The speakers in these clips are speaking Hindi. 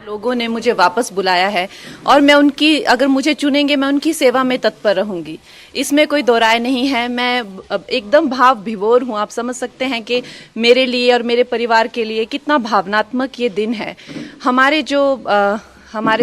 लोगों ने मुझे वापस बुलाया है और मैं उनकी, अगर मुझे चुनेंगे, मैं उनकी सेवा में तत्पर रहूंगी। इसमें कोई दो राय नहीं है। मैं एकदम भाव विभोर हूँ। आप समझ सकते हैं कि मेरे लिए और मेरे परिवार के लिए कितना भावनात्मक ये दिन है। हमारे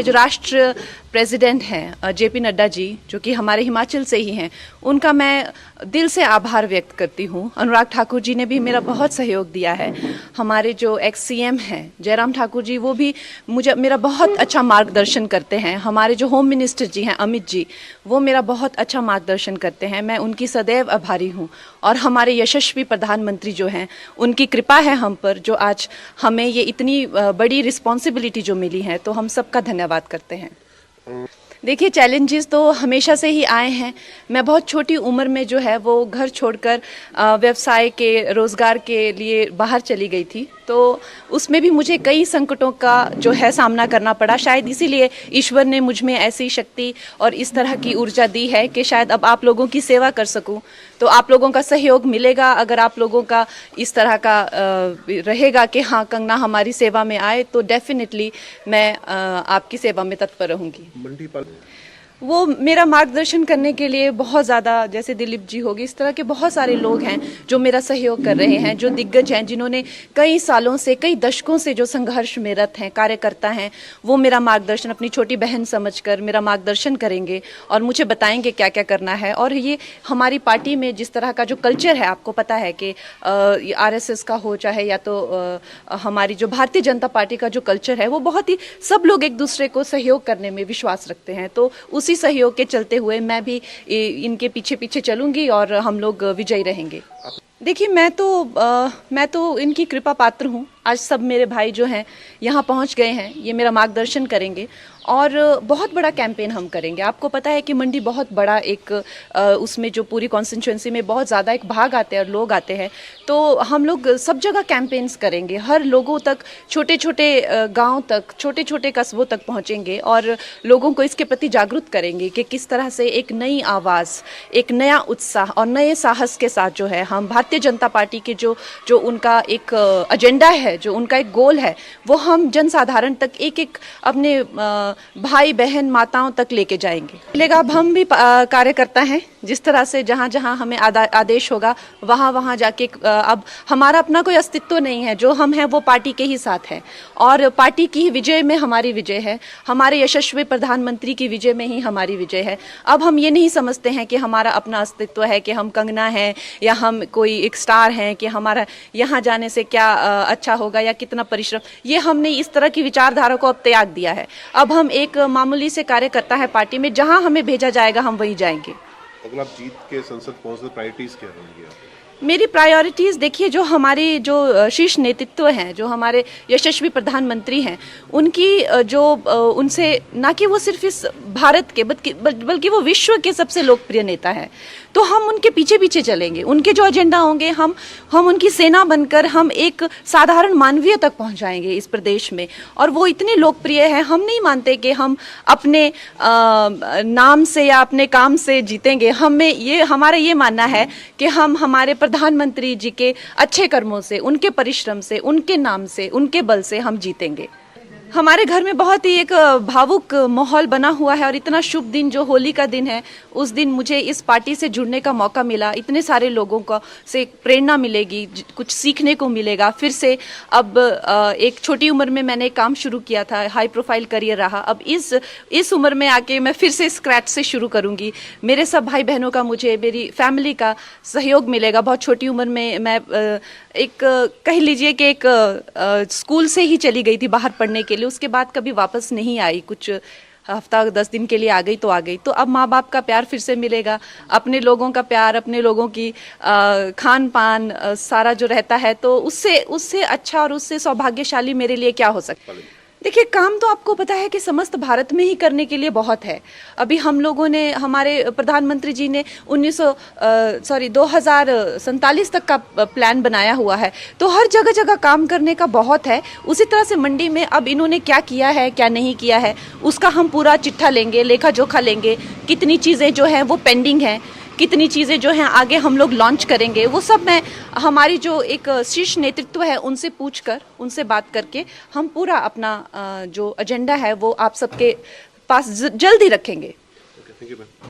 जो राष्ट्र प्रेसिडेंट हैं जेपी नड्डा जी, जो कि हमारे हिमाचल से ही हैं, उनका मैं दिल से आभार व्यक्त करती हूँ। अनुराग ठाकुर जी ने भी मेरा बहुत सहयोग दिया है। हमारे जो एक्स सीएम हैं जयराम ठाकुर जी, वो भी मेरा बहुत अच्छा मार्गदर्शन करते हैं। हमारे जो होम मिनिस्टर जी हैं अमित जी, वो मेरा बहुत अच्छा मार्गदर्शन करते हैं। मैं उनकी सदैव आभारी हूँ। और हमारे यशस्वी प्रधानमंत्री जो हैं, उनकी कृपा है हम पर, जो आज हमें ये इतनी बड़ी रिस्पॉन्सिबिलिटी जो मिली है, तो हम सबका धन्यवाद करते हैं। देखिए, चैलेंजेस तो हमेशा से ही आए हैं। मैं बहुत छोटी उम्र में जो है वो घर छोड़कर व्यवसाय के, रोज़गार के लिए बाहर चली गई थी, तो उसमें भी मुझे कई संकटों का जो है सामना करना पड़ा। शायद इसीलिए ईश्वर ने मुझ में ऐसी शक्ति और इस तरह की ऊर्जा दी है कि शायद अब आप लोगों की सेवा कर सकूं। तो आप लोगों का सहयोग मिलेगा। अगर आप लोगों का इस तरह का रहेगा कि हाँ, कंगना हमारी सेवा में आए, तो डेफिनेटली मैं आपकी सेवा में तत्पर रहूंगी। वो मेरा मार्गदर्शन करने के लिए बहुत ज़्यादा, जैसे दिलीप जी होगी, इस तरह के बहुत सारे लोग हैं जो मेरा सहयोग कर रहे हैं, जो दिग्गज हैं, जिन्होंने कई सालों से, कई दशकों से जो संघर्ष में रत हैं, कार्यकर्ता हैं, वो मेरा मार्गदर्शन अपनी छोटी बहन समझकर मेरा मार्गदर्शन करेंगे और मुझे बताएंगे क्या क्या करना है। और ये हमारी पार्टी में जिस तरह का जो कल्चर है, आपको पता है कि RSS का हो चाहे या तो हमारी जो भारतीय जनता पार्टी का जो कल्चर है, वो बहुत ही, सब लोग एक दूसरे को सहयोग करने में विश्वास रखते हैं। तो उसी सहयोग के चलते हुए मैं भी इनके पीछे पीछे चलूंगी और हम लोग विजयी रहेंगे। देखिए, मैं तो इनकी कृपा पात्र हूँ। आज सब मेरे भाई जो हैं यहाँ पहुँच गए हैं, ये मेरा मार्गदर्शन करेंगे और बहुत बड़ा कैंपेन हम करेंगे। आपको पता है कि मंडी बहुत बड़ा एक उसमें जो पूरी कॉन्स्टिट्यूंसी में बहुत ज़्यादा एक भाग आते हैं और लोग आते हैं, तो हम लोग सब जगह कैंपेन्स करेंगे, हर लोगों तक, छोटे छोटे गांव तक, छोटे छोटे कस्बों तक पहुंचेंगे और लोगों को इसके प्रति जागरूक करेंगे कि किस तरह से एक नई आवाज़, एक नया उत्साह और नए साहस के साथ जो है हम भारतीय जनता पार्टी के जो उनका एक एजेंडा है, जो उनका एक गोल है, वो हम जनसाधारण तक, एक एक अपने भाई बहन माताओं तक लेके जाएंगे। मिलेगा, अब हम भी कार्यकर्ता हैं। जिस तरह से जहाँ जहाँ हमें आदेश होगा, वहाँ वहाँ जाके अब हमारा अपना कोई अस्तित्व नहीं है। जो हम हैं वो पार्टी के ही साथ हैं और पार्टी की विजय में हमारी विजय है, हमारे यशस्वी प्रधानमंत्री की विजय में ही हमारी विजय है। अब हम ये नहीं समझते हैं कि हमारा अपना अस्तित्व है, कि हम कंगना हैं या हम कोई एक स्टार हैं, कि हमारा यहाँ जाने से क्या अच्छा होगा या कितना परिश्रम। ये हमने इस तरह की विचारधारा को अब त्याग दिया है। अब हम एक मामूली से कार्यकर्ता है पार्टी में, जहां हमें भेजा जाएगा हम वहीं जाएंगे। अगर आप जीत के संसद पहुंचते, प्रायोरिटीज क्या होंगी? मेरी प्रायोरिटीज़ देखिए, जो हमारी जो शीर्ष नेतृत्व हैं, जो हमारे यशस्वी प्रधानमंत्री हैं, उनकी जो उनसे ना कि वो सिर्फ इस भारत के बल्कि वो विश्व के सबसे लोकप्रिय नेता हैं, तो हम उनके पीछे पीछे चलेंगे। उनके जो एजेंडा होंगे, हम उनकी सेना बनकर हम एक साधारण मानवीय तक पहुंचाएंगे इस प्रदेश में। और वो इतने लोकप्रिय हैं, हम नहीं मानते कि हम अपने नाम से या अपने काम से जीतेंगे। हमारा ये मानना है कि हम हमारे प्रधानमंत्री जी के अच्छे कर्मों से, उनके परिश्रम से, उनके नाम से, उनके बल से हम जीतेंगे। हमारे घर में बहुत ही एक भावुक माहौल बना हुआ है और इतना शुभ दिन जो होली का दिन है, उस दिन मुझे इस पार्टी से जुड़ने का मौका मिला। इतने सारे लोगों को से प्रेरणा मिलेगी, कुछ सीखने को मिलेगा। फिर से अब एक छोटी उम्र में मैंने काम शुरू किया था, हाई प्रोफाइल करियर रहा। अब इस उम्र में आके मैं फिर से स्क्रैच से शुरू करूँगी। मेरे सब भाई बहनों का, मुझे मेरी फैमिली का सहयोग मिलेगा। बहुत छोटी उम्र में मैं एक कह लीजिए कि एक स्कूल से ही चली गई थी बाहर पढ़ने के लिए, उसके बाद कभी वापस नहीं आई। कुछ हफ्ता 10 दिन के लिए आ गई तो आ गई। तो अब माँ बाप का प्यार फिर से मिलेगा, अपने लोगों का प्यार, अपने लोगों की खान पान सारा जो रहता है, तो उससे अच्छा और उससे सौभाग्यशाली मेरे लिए क्या हो सकता है। देखिए, काम तो आपको पता है कि समस्त भारत में ही करने के लिए बहुत है। अभी हम लोगों ने, हमारे प्रधानमंत्री जी ने 2047 तक का प्लान बनाया हुआ है, तो हर जगह जगह काम करने का बहुत है। उसी तरह से मंडी में अब इन्होंने क्या किया है, क्या नहीं किया है, उसका हम पूरा चिट्ठा लेंगे, लेखा जोखा लेंगे। कितनी चीज़ें जो हैं वो पेंडिंग हैं, कितनी चीज़ें जो हैं आगे हम लोग लॉन्च करेंगे, वो सब मैं हमारी जो एक शीर्ष नेतृत्व है उनसे पूछकर, उनसे बात करके हम पूरा अपना जो एजेंडा है वो आप सबके पास जल्दी रखेंगे। Thank you ma'am.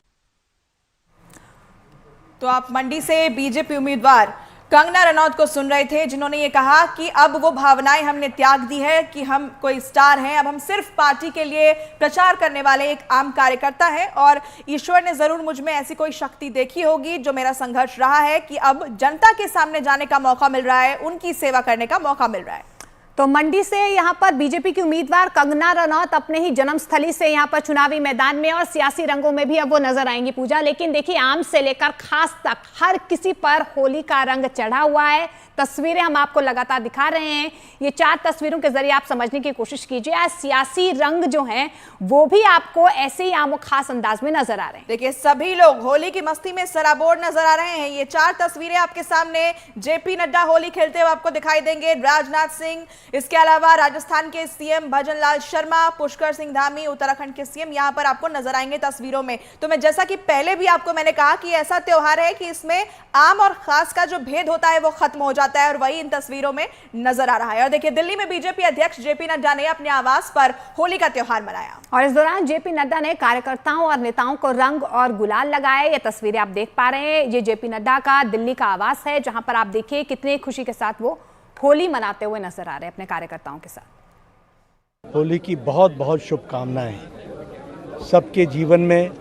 तो आप मंडी से बीजेपी उम्मीदवार कंगना रनौत को सुन रहे थे, जिन्होंने ये कहा कि अब वो भावनाएं हमने त्याग दी है कि हम कोई स्टार हैं, अब हम सिर्फ पार्टी के लिए प्रचार करने वाले एक आम कार्यकर्ता हैं और ईश्वर ने जरूर मुझ में ऐसी कोई शक्ति देखी होगी जो मेरा संघर्ष रहा है कि अब जनता के सामने जाने का मौका मिल रहा है, उनकी सेवा करने का मौका मिल रहा है। तो मंडी से यहां पर बीजेपी की उम्मीदवार कंगना रनौत अपने ही जन्मस्थली से यहां पर चुनावी मैदान में और सियासी रंगों में भी अब वो नजर आएंगी पूजा। लेकिन देखिए, आम से लेकर खास तक हर किसी पर होली का रंग चढ़ा हुआ है। तस्वीरें हम आपको लगातार दिखा रहे हैं। ये 4 तस्वीरों के जरिए आप समझने की कोशिश कीजिए। आज सियासी रंग जो हैं वो भी आपको ऐसे ही आम और खास अंदाज में नजर आ रहे हैं। देखिए, सभी लोग होली की मस्ती में सराबोर नजर आ रहे हैं। ये 4 तस्वीरें आपके सामने, जेपी नड्डा होली खेलते हुए आपको दिखाई देंगे, राजनाथ सिंह, इसके अलावा राजस्थान के सीएम भजन लाल शर्मा, पुष्कर सिंह धामी, उत्तराखंड के सीएम यहां पर आपको नजर आएंगे तस्वीरों में। तो मैं जैसा कि पहले भी आपको मैंने कहा कि ऐसा त्योहार है कि इसमें आम और खास का जो भेद होता है वो खत्म हो जाता है और वही इन तस्वीरों में नजर आ रहा है। और देखिए, दिल्ली में बीजेपी अध्यक्ष जेपी नड्डा ने अपने आवास पर होली का त्योहार मनाया और इस दौरान जेपी नड्डा ने कार्यकर्ताओं और नेताओं को रंग और गुलाल लगाए। ये तस्वीरें आप देख पा रहे हैं, ये जेपी नड्डा का दिल्ली का आवास है, जहां पर आप देखिए कितने खुशी के साथ वो होली मनाते हुए नजर आ रहे हैं अपने कार्यकर्ताओं के साथ। होली की बहुत बहुत शुभकामनाएं। सबके जीवन में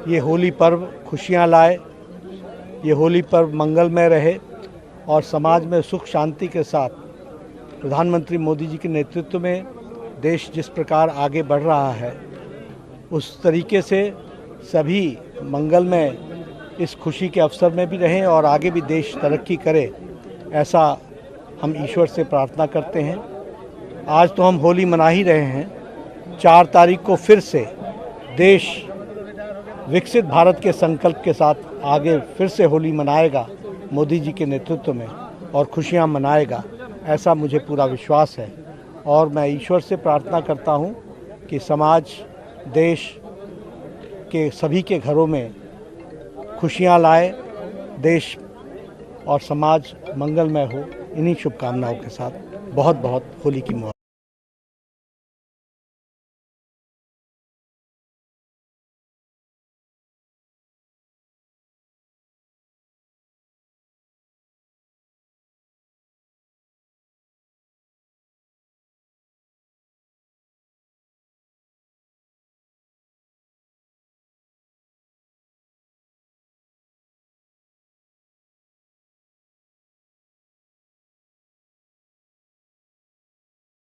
ये होली पर्व खुशियां लाए, ये होली पर्व मंगलमय रहे और समाज में सुख शांति के साथ प्रधानमंत्री मोदी जी के नेतृत्व में देश जिस प्रकार आगे बढ़ रहा है, उस तरीके से सभी मंगलमय इस खुशी के अवसर में भी रहें और आगे भी देश तरक्की करे, ऐसा हम ईश्वर से प्रार्थना करते हैं। आज तो हम होली मना ही रहे हैं, 4 तारीख को फिर से देश विकसित भारत के संकल्प के साथ आगे फिर से होली मनाएगा मोदी जी के नेतृत्व में और खुशियां मनाएगा, ऐसा मुझे पूरा विश्वास है। और मैं ईश्वर से प्रार्थना करता हूं कि समाज, देश के सभी के घरों में खुशियां लाए, देश और समाज मंगलमय हो। इन्हीं शुभकामनाओं के साथ बहुत बहुत होली की मुबारक।